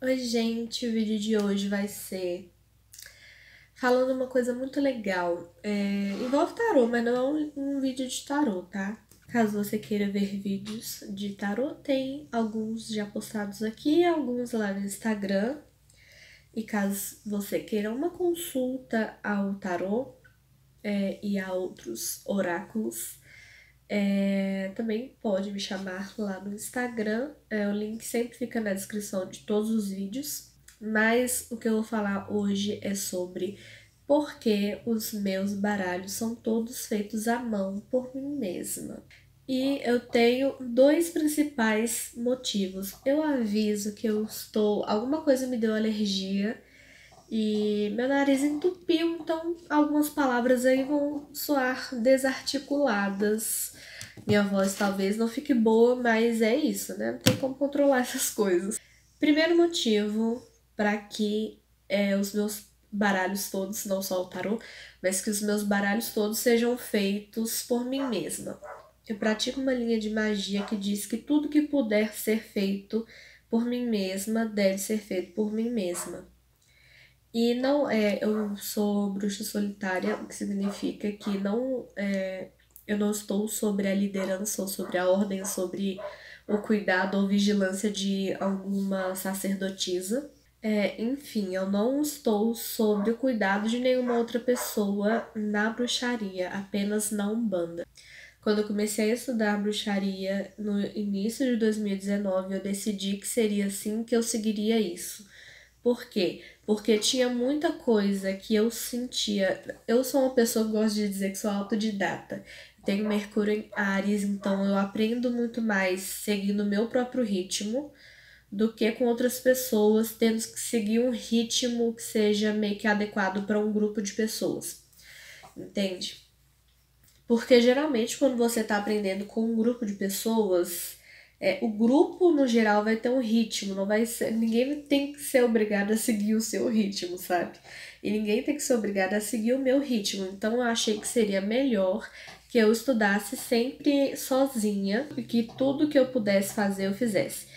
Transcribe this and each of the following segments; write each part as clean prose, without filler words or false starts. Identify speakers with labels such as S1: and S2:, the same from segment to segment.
S1: Oi, gente, o vídeo de hoje vai ser falando uma coisa muito legal. Envolve tarô, mas não é um vídeo de tarô, tá? Caso você queira ver vídeos de tarô, tem alguns já postados aqui, alguns lá no Instagram. E caso você queira uma consulta ao tarô, e a outros oráculos, também pode me chamar lá no Instagram. O link sempre fica na descrição de todos os vídeos. Mas o que eu vou falar hoje é sobre por que os meus baralhos são todos feitos à mão por mim mesma. E eu tenho dois principais motivos. Eu aviso que eu estou. Alguma coisa me deu alergia e meu nariz entupiu, então algumas palavras aí vão soar desarticuladas. Minha voz talvez não fique boa, mas é isso, né? Não tem como controlar essas coisas. Primeiro motivo para que os meus baralhos todos, não só o tarô, mas que os meus baralhos todos sejam feitos por mim mesma. Eu pratico uma linha de magia que diz que tudo que puder ser feito por mim mesma deve ser feito por mim mesma. E não é, eu sou bruxa solitária, o que significa que eu não estou sobre a liderança ou sobre a ordem, sobre o cuidado ou vigilância de alguma sacerdotisa. Enfim, eu não estou sob o cuidado de nenhuma outra pessoa na bruxaria, apenas na Umbanda. Quando eu comecei a estudar bruxaria no início de 2019, eu decidi que seria assim que eu seguiria isso. Por quê? Porque tinha muita coisa que eu sentia. Eu sou uma pessoa que gosta de dizer que sou autodidata. Tenho Mercúrio em Áries, então eu aprendo muito mais seguindo o meu próprio ritmo do que com outras pessoas, tendo que seguir um ritmo que seja meio que adequado para um grupo de pessoas. Entende? Porque geralmente quando você está aprendendo com um grupo de pessoas, o grupo no geral vai ter um ritmo, não vai ser, ninguém tem que ser obrigado a seguir o seu ritmo, sabe? E ninguém tem que ser obrigado a seguir o meu ritmo. Então eu achei que seria melhor que eu estudasse sempre sozinha e que tudo que eu pudesse fazer eu fizesse.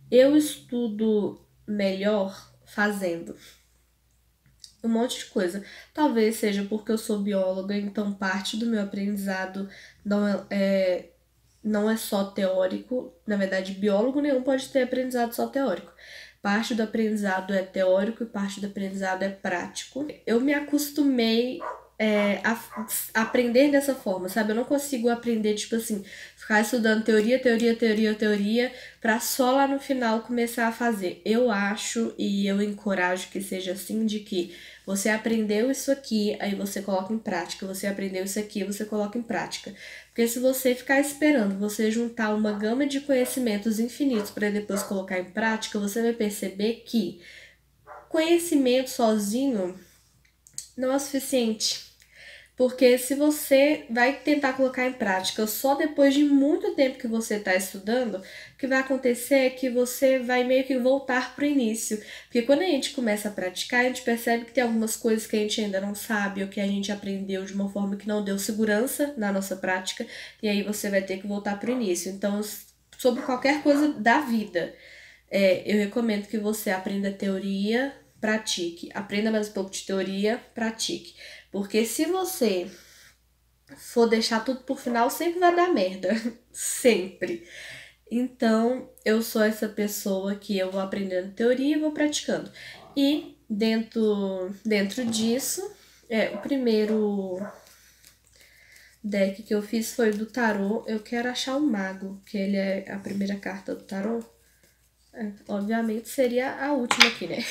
S1: Eu estudo melhor fazendo um monte de coisa. Talvez seja porque eu sou bióloga, então parte do meu aprendizado não é só teórico. Na verdade, biólogo nenhum pode ter aprendizado só teórico. Parte do aprendizado é teórico e parte do aprendizado é prático. Eu me acostumei a aprender dessa forma, sabe? Eu não consigo aprender, tipo assim, ficar estudando teoria, pra só lá no final começar a fazer. Eu acho e eu encorajo que seja assim, de que você aprendeu isso aqui, aí você coloca em prática. Você aprendeu isso aqui, você coloca em prática. Porque se você ficar esperando você juntar uma gama de conhecimentos infinitos para depois colocar em prática, você vai perceber que conhecimento sozinho não é o suficiente. Porque se você vai tentar colocar em prática só depois de muito tempo que você está estudando, o que vai acontecer é que você vai meio que voltar para o início. Porque quando a gente começa a praticar, a gente percebe que tem algumas coisas que a gente ainda não sabe ou que a gente aprendeu de uma forma que não deu segurança na nossa prática, e aí você vai ter que voltar para o início. Então, sobre qualquer coisa da vida, eu recomendo que você aprenda teoria, pratique. Aprenda mais um pouco de teoria, pratique. Porque se você for deixar tudo por final, sempre vai dar merda. Sempre. Então, eu sou essa pessoa que eu vou aprendendo teoria e vou praticando. E dentro disso, o primeiro deck que eu fiz foi do tarô. Eu quero achar o mago, que ele é a primeira carta do tarô. Obviamente seria a última aqui, né?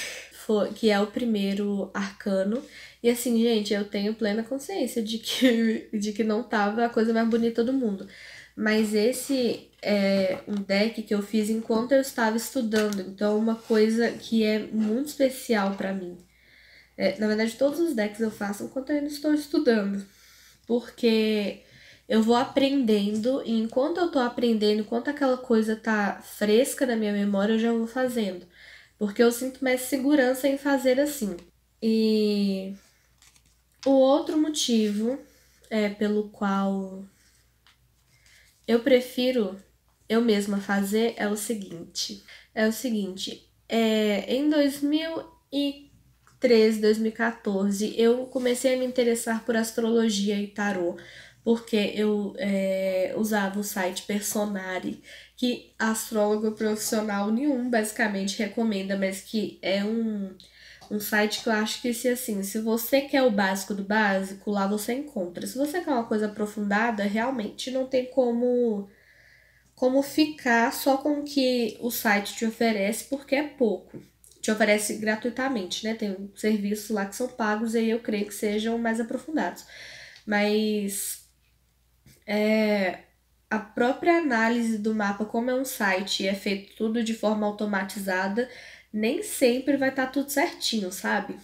S1: Que é o primeiro arcano. E assim, gente, eu tenho plena consciência de que não tava a coisa mais bonita do mundo. Mas esse é um deck que eu fiz enquanto eu estava estudando. Então, uma coisa que é muito especial pra mim. Na verdade, todos os decks eu faço enquanto eu ainda estou estudando. Porque eu vou aprendendo e enquanto eu tô aprendendo, enquanto aquela coisa tá fresca na minha memória, eu já vou fazendo. Porque eu sinto mais segurança em fazer assim. E o outro motivo pelo qual eu prefiro eu mesma fazer é o seguinte. Em 2013, 2014, eu comecei a me interessar por astrologia e tarô, porque eu usava o site Personari, que astrólogo profissional nenhum basicamente recomenda, mas que é um site que eu acho que se você quer o básico do básico, lá você encontra. Se você quer uma coisa aprofundada, realmente não tem como ficar só com o que o site te oferece, porque é pouco. Te oferece gratuitamente, né? Tem serviços lá que são pagos e aí eu creio que sejam mais aprofundados. Mas a própria análise do mapa, como é um site e é feito tudo de forma automatizada, nem sempre vai estar tudo certinho, sabe?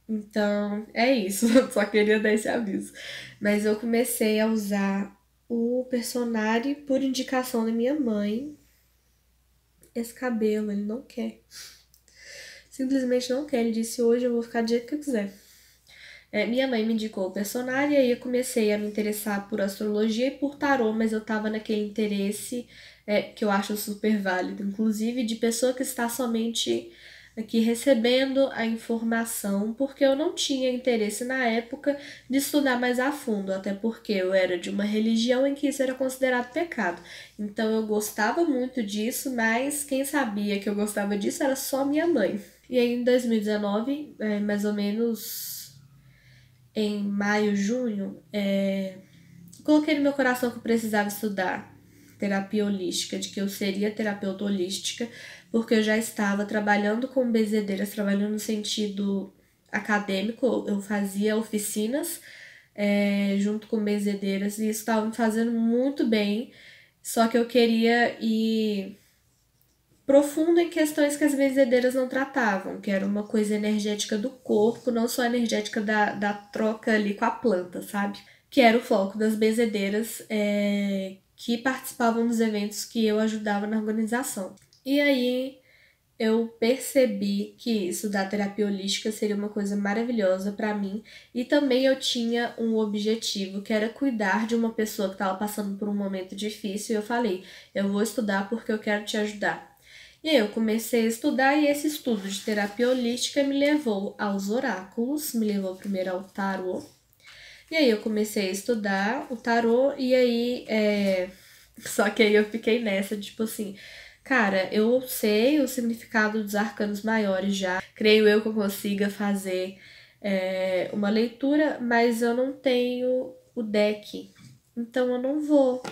S1: Então, é isso. Só queria dar esse aviso. Mas eu comecei a usar o Personari por indicação da minha mãe. Esse cabelo, ele não quer. Simplesmente não quer. Ele disse, hoje eu vou ficar do jeito que eu quiser. Minha mãe me indicou o Personari, e aí eu comecei a me interessar por astrologia e por tarô, mas eu tava naquele interesse que eu acho super válido, inclusive de pessoa que está somente aqui recebendo a informação, porque eu não tinha interesse na época de estudar mais a fundo, até porque eu era de uma religião em que isso era considerado pecado. Então eu gostava muito disso, mas quem sabia que eu gostava disso era só minha mãe. E aí em 2019, mais ou menos em maio, junho, coloquei no meu coração que eu precisava estudar terapia holística, de que eu seria terapeuta holística, porque eu já estava trabalhando com benzedeiras, trabalhando no sentido acadêmico, eu fazia oficinas junto com benzedeiras e isso estava me fazendo muito bem, só que eu queria ir profundo em questões que as benzedeiras não tratavam, que era uma coisa energética do corpo, não só energética da troca ali com a planta, sabe? Que era o foco das benzedeiras que participavam dos eventos que eu ajudava na organização. E aí eu percebi que estudar terapia holística seria uma coisa maravilhosa para mim e também eu tinha um objetivo que era cuidar de uma pessoa que estava passando por um momento difícil e eu falei, eu vou estudar porque eu quero te ajudar. E aí eu comecei a estudar e esse estudo de terapia holística me levou aos oráculos, me levou primeiro ao tarô. E aí eu comecei a estudar o tarô e aí só que aí eu fiquei nessa, tipo assim, cara, eu sei o significado dos arcanos maiores já, creio eu que eu consiga fazer uma leitura, mas eu não tenho o deck, então eu não vou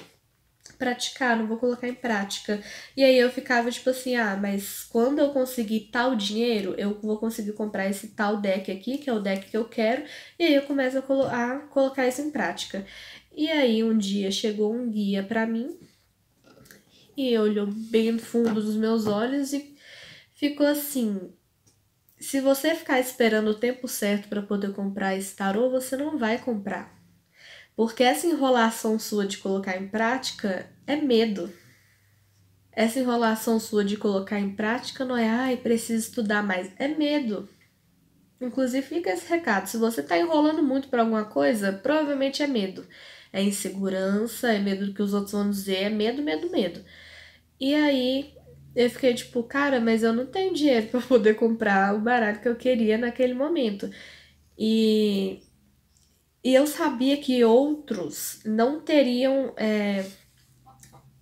S1: praticar, não vou colocar em prática. E aí eu ficava tipo assim, mas quando eu conseguir tal dinheiro, eu vou conseguir comprar esse tal deck aqui, que é o deck que eu quero, e aí eu começo a colocar isso em prática. E aí um dia chegou um guia pra mim e olhou bem no fundo dos meus olhos e ficou assim: se você ficar esperando o tempo certo para poder comprar esse tarô, você não vai comprar. Porque essa enrolação sua de colocar em prática é medo. Essa enrolação sua de colocar em prática não é, preciso estudar mais, é medo. Inclusive fica esse recado, se você tá enrolando muito para alguma coisa, provavelmente é medo. É insegurança, é medo do que os outros vão dizer, é medo, medo, medo. E aí eu fiquei tipo, cara, mas eu não tenho dinheiro para poder comprar o baralho que eu queria naquele momento. E eu sabia que outros não teriam.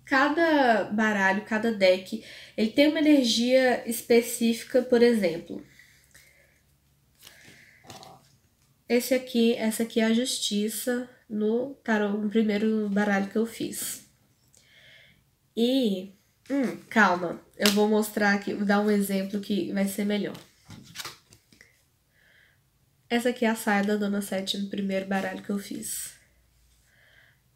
S1: Cada baralho, cada deck, ele tem uma energia específica, por exemplo. Essa aqui é a justiça no tarô, no primeiro baralho que eu fiz. E, calma, eu vou mostrar aqui, vou dar um exemplo que vai ser melhor. Essa aqui é a saia da Dona Sete no primeiro baralho que eu fiz.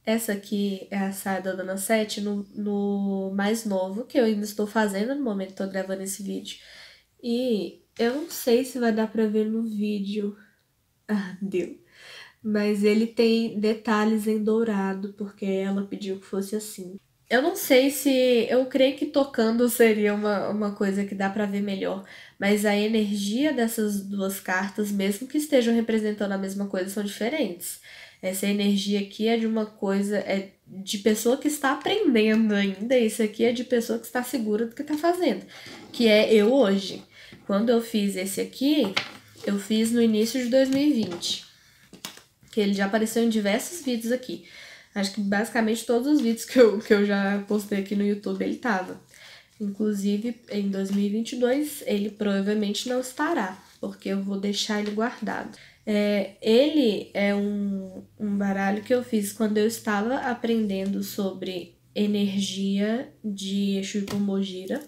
S1: Essa aqui é a saia da Dona Sete no mais novo, que eu ainda estou fazendo no momento que estou gravando esse vídeo. E eu não sei se vai dar pra ver no vídeo. Deu. Mas ele tem detalhes em dourado, porque ela pediu que fosse assim. Eu não sei se. Eu creio que tocando seria uma coisa que dá pra ver melhor. Mas a energia dessas duas cartas, mesmo que estejam representando a mesma coisa, são diferentes. Essa energia aqui é de uma coisa, é de pessoa que está aprendendo ainda. Isso aqui é de pessoa que está segura do que está fazendo, que é eu hoje. Quando eu fiz esse aqui, eu fiz no início de 2020, que ele já apareceu em diversos vídeos aqui. Acho que basicamente todos os vídeos que eu já postei aqui no YouTube ele tava. Inclusive, em 2022, ele provavelmente não estará, porque eu vou deixar ele guardado. Ele é um baralho que eu fiz quando eu estava aprendendo sobre energia de Exu e Pombogira.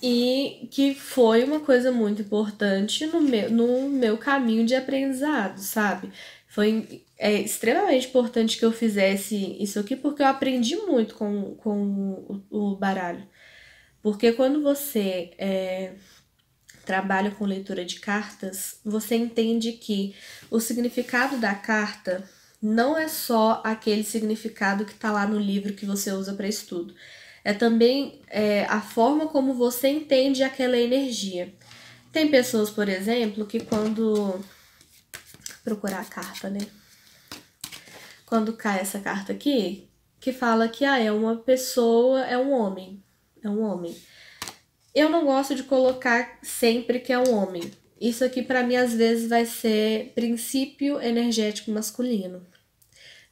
S1: E que foi uma coisa muito importante no meu caminho de aprendizado, sabe? Foi extremamente importante que eu fizesse isso aqui, porque eu aprendi muito com o baralho. Porque quando você trabalha com leitura de cartas, você entende que o significado da carta não é só aquele significado que está lá no livro que você usa para estudo. É também a forma como você entende aquela energia. Tem pessoas, por exemplo, que quando... procurar a carta, né? Quando cai essa carta aqui, que fala que é uma pessoa, é um homem. É um homem. Eu não gosto de colocar sempre que é um homem. Isso aqui para mim às vezes vai ser princípio energético masculino.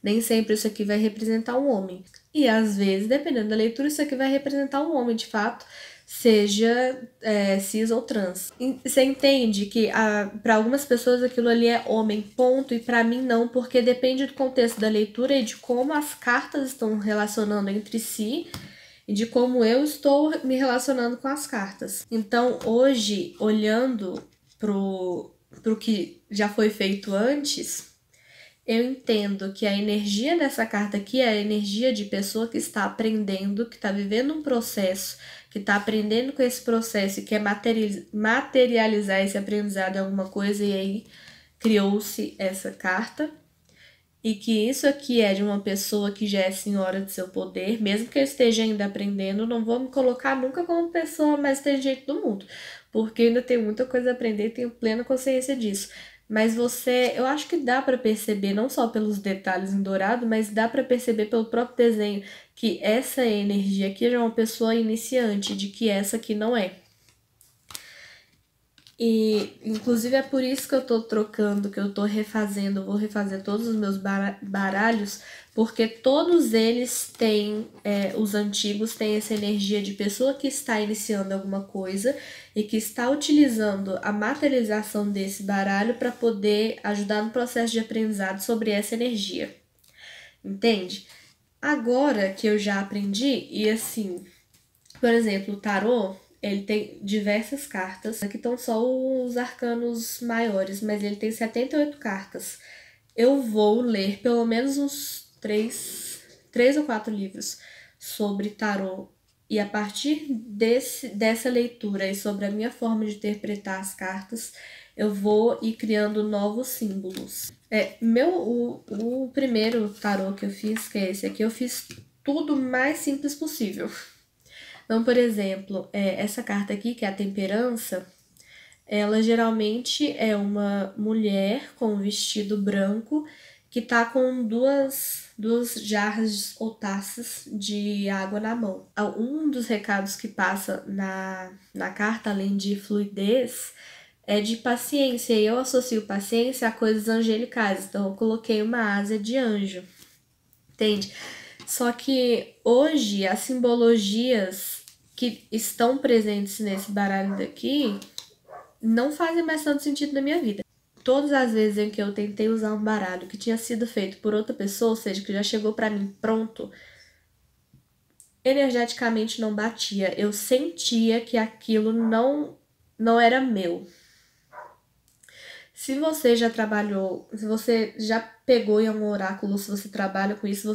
S1: Nem sempre isso aqui vai representar um homem. E às vezes, dependendo da leitura, isso aqui vai representar um homem de fato, seja cis ou trans. Você entende que para algumas pessoas aquilo ali é homem, ponto, e para mim não, porque depende do contexto da leitura e de como as cartas estão relacionando entre si e de como eu estou me relacionando com as cartas. Então, hoje, olhando pro que já foi feito antes, eu entendo que a energia dessa carta aqui é a energia de pessoa que está aprendendo, que está vivendo um processo, que está aprendendo com esse processo e quer materializar esse aprendizado em alguma coisa, e aí criou-se essa carta. E que isso aqui é de uma pessoa que já é senhora de seu poder, mesmo que eu esteja ainda aprendendo, não vou me colocar nunca como pessoa mais inteligente do mundo, porque ainda tenho muita coisa a aprender e tenho plena consciência disso. Mas eu acho que dá para perceber, não só pelos detalhes em dourado, mas dá para perceber pelo próprio desenho, que essa energia aqui é uma pessoa iniciante, de que essa aqui não é. E, inclusive, é por isso que eu tô trocando, que eu tô refazendo, eu vou refazer todos os meus baralhos, porque todos eles têm, os antigos têm essa energia de pessoa que está iniciando alguma coisa e que está utilizando a materialização desse baralho para poder ajudar no processo de aprendizado sobre essa energia. Entende? Agora que eu já aprendi, e assim, por exemplo, o tarô, ele tem diversas cartas. Aqui estão só os arcanos maiores, mas ele tem 78 cartas. Eu vou ler pelo menos uns 3 ou 4 livros sobre tarô. E a partir dessa leitura e sobre a minha forma de interpretar as cartas, eu vou ir criando novos símbolos. O primeiro tarô que eu fiz, que é esse aqui, eu fiz tudo mais simples possível. Então, por exemplo, essa carta aqui, que é a Temperança, ela geralmente é uma mulher com um vestido branco que tá com duas jarras ou taças de água na mão. Um dos recados que passa na carta, além de fluidez, é de paciência. E eu associo paciência a coisas angelicais. Então, eu coloquei uma asa de anjo. Entende? Só que hoje as simbologias que estão presentes nesse baralho daqui não fazem mais tanto sentido na minha vida. Todas as vezes em que eu tentei usar um baralho que tinha sido feito por outra pessoa, ou seja, que já chegou pra mim pronto, energeticamente não batia. Eu sentia que aquilo não era meu. Se você já trabalhou, se você já pegou em algum oráculo, se você trabalha com isso,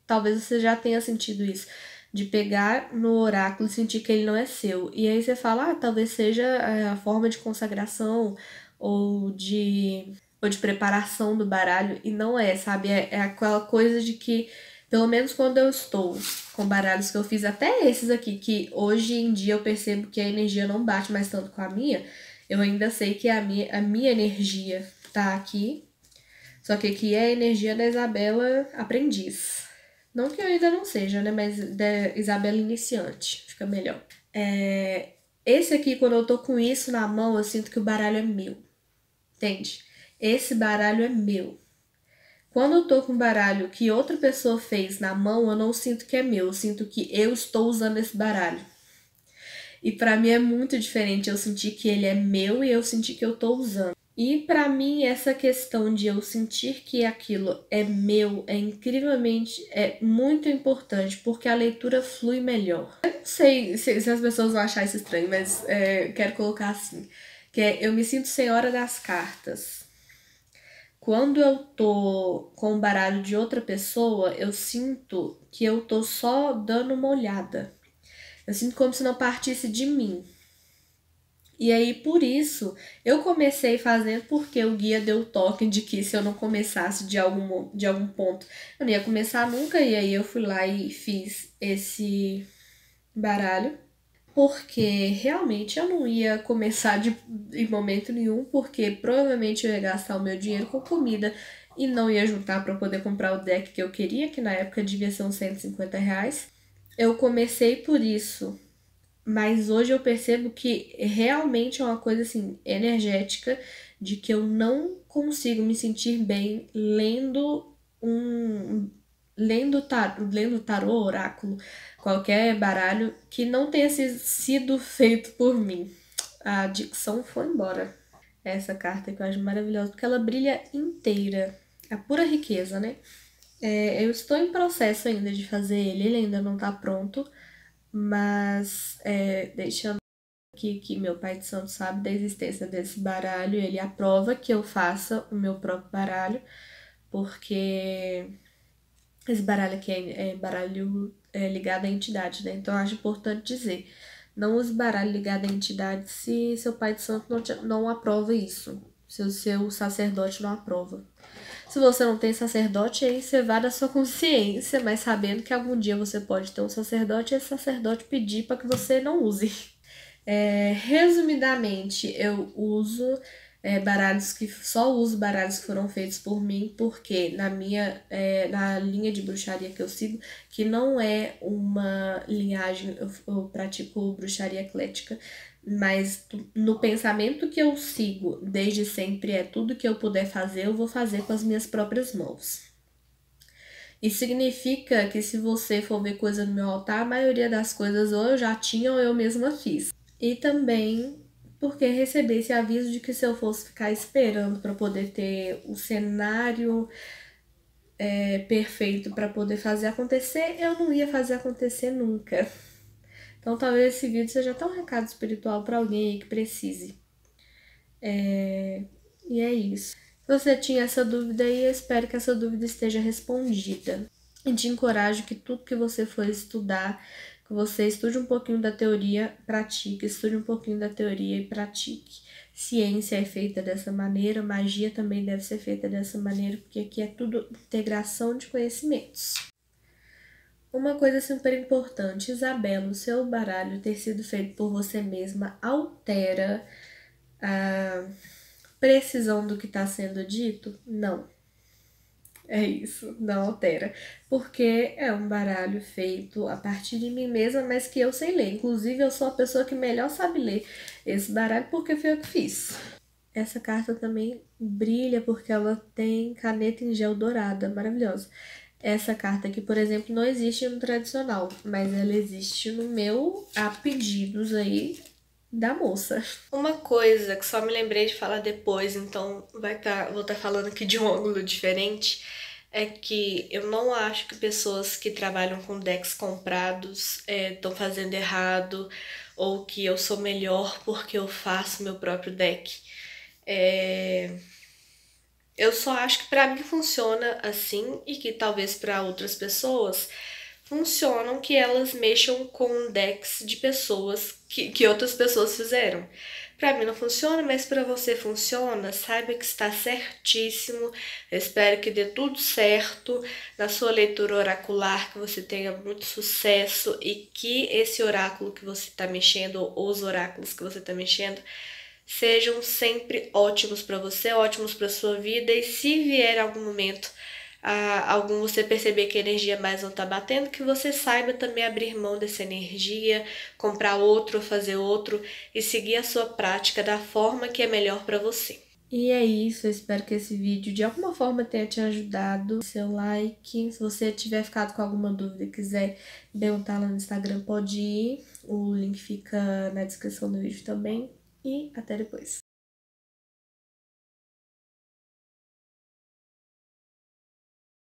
S1: talvez você já tenha sentido isso, de pegar no oráculo e sentir que ele não é seu. E aí você fala, talvez seja a forma de consagração ou de preparação do baralho, e não é, sabe? É aquela coisa de que, pelo menos quando eu estou com baralhos que eu fiz, até esses aqui, que hoje em dia eu percebo que a energia não bate mais tanto com a minha, eu ainda sei que a minha energia tá aqui, Só que aqui é a energia da Isabela aprendiz. Não que eu ainda não seja, né? Mas da Isabela iniciante. Fica melhor. Esse aqui, quando eu tô com isso na mão, eu sinto que o baralho é meu. Entende? Esse baralho é meu. Quando eu tô com um baralho que outra pessoa fez na mão, eu não sinto que é meu. Eu sinto que eu estou usando esse baralho. E pra mim é muito diferente eu sentir que ele é meu e eu sentir que eu tô usando. E pra mim essa questão de eu sentir que aquilo é meu é incrivelmente, é muito importante, porque a leitura flui melhor. Eu não sei se as pessoas vão achar isso estranho, mas quero colocar assim, que eu me sinto senhora das cartas. Quando eu tô com o baralho de outra pessoa, eu sinto que eu tô só dando uma olhada. Eu sinto como se não partisse de mim. E aí, por isso, eu comecei fazendo porque o guia deu o toque de que se eu não começasse de algum ponto, eu não ia começar nunca. E aí eu fui lá e fiz esse baralho. Porque realmente eu não ia começar em momento nenhum, porque provavelmente eu ia gastar o meu dinheiro com comida e não ia juntar para poder comprar o deck que eu queria, que na época devia ser uns R$ 150. Eu comecei por isso, mas hoje eu percebo que realmente é uma coisa assim, energética, de que eu não consigo me sentir bem lendo tarô, oráculo, qualquer baralho que não tenha sido feito por mim. A dicção foi embora. Essa carta que eu acho maravilhosa, porque ela brilha inteira. É pura riqueza, né? Eu estou em processo ainda de fazer ele ainda não tá pronto, mas deixando aqui que meu pai de santo sabe da existência desse baralho, ele aprova que eu faça o meu próprio baralho, porque esse baralho aqui é baralho ligado à entidade, né? Então eu acho importante dizer, não use baralho ligado à entidade se seu pai de santo não aprova isso, se o seu sacerdote não aprova. Se você não tem sacerdote, aí você vai da sua consciência, mas sabendo que algum dia você pode ter um sacerdote e esse sacerdote pedir para que você não use. Resumidamente, eu uso baralhos que só uso baralhos que foram feitos por mim, porque na linha de bruxaria que eu sigo, que não é uma linhagem, eu pratico bruxaria eclética, mas no pensamento que eu sigo desde sempre é tudo que eu puder fazer, eu vou fazer com as minhas próprias mãos. Isso significa que se você for ver coisa no meu altar, a maioria das coisas ou eu já tinha ou eu mesma fiz. E também porque recebi esse aviso de que se eu fosse ficar esperando para poder ter o cenário perfeito para poder fazer acontecer, eu não ia fazer acontecer nunca. Então talvez esse vídeo seja até um recado espiritual para alguém aí que precise. E é isso. Se você tinha essa dúvida aí, eu espero que essa dúvida esteja respondida. E te encorajo que tudo que você for estudar, que você estude um pouquinho da teoria, pratique, estude um pouquinho da teoria e pratique. Ciência é feita dessa maneira, magia também deve ser feita dessa maneira, porque aqui é tudo integração de conhecimentos. Uma coisa super importante, Isabela, o seu baralho ter sido feito por você mesma altera a precisão do que está sendo dito? Não. É isso, não altera. Porque é um baralho feito a partir de mim mesma, mas que eu sei ler. Inclusive, eu sou a pessoa que melhor sabe ler esse baralho porque foi eu que fiz. Essa carta também brilha porque ela tem caneta em gel dourada, maravilhosa. Essa carta aqui, por exemplo, não existe no tradicional, mas ela existe no meu a pedidos aí da moça. Uma coisa que só me lembrei de falar depois, então vou estar falando aqui de um ângulo diferente, é que eu não acho que pessoas que trabalham com decks comprados estão fazendo errado, ou que eu sou melhor porque eu faço meu próprio deck. Eu só acho que pra mim funciona assim e que talvez pra outras pessoas funcionam que elas mexam com decks de pessoas que outras pessoas fizeram. Pra mim não funciona, mas pra você funciona, saiba que está certíssimo. Eu espero que dê tudo certo na sua leitura oracular, que você tenha muito sucesso e que esse oráculo que você está mexendo, ou os oráculos que você está mexendo, sejam sempre ótimos para você, ótimos para sua vida. E se vier algum momento, algum você perceber que a energia mais não tá batendo, que você saiba também abrir mão dessa energia, comprar outro, fazer outro e seguir a sua prática da forma que é melhor para você. E é isso, eu espero que esse vídeo de alguma forma tenha te ajudado. Seu like, se você tiver ficado com alguma dúvida e quiser perguntar lá no Instagram, pode ir. O link fica na descrição do vídeo também. E até depois.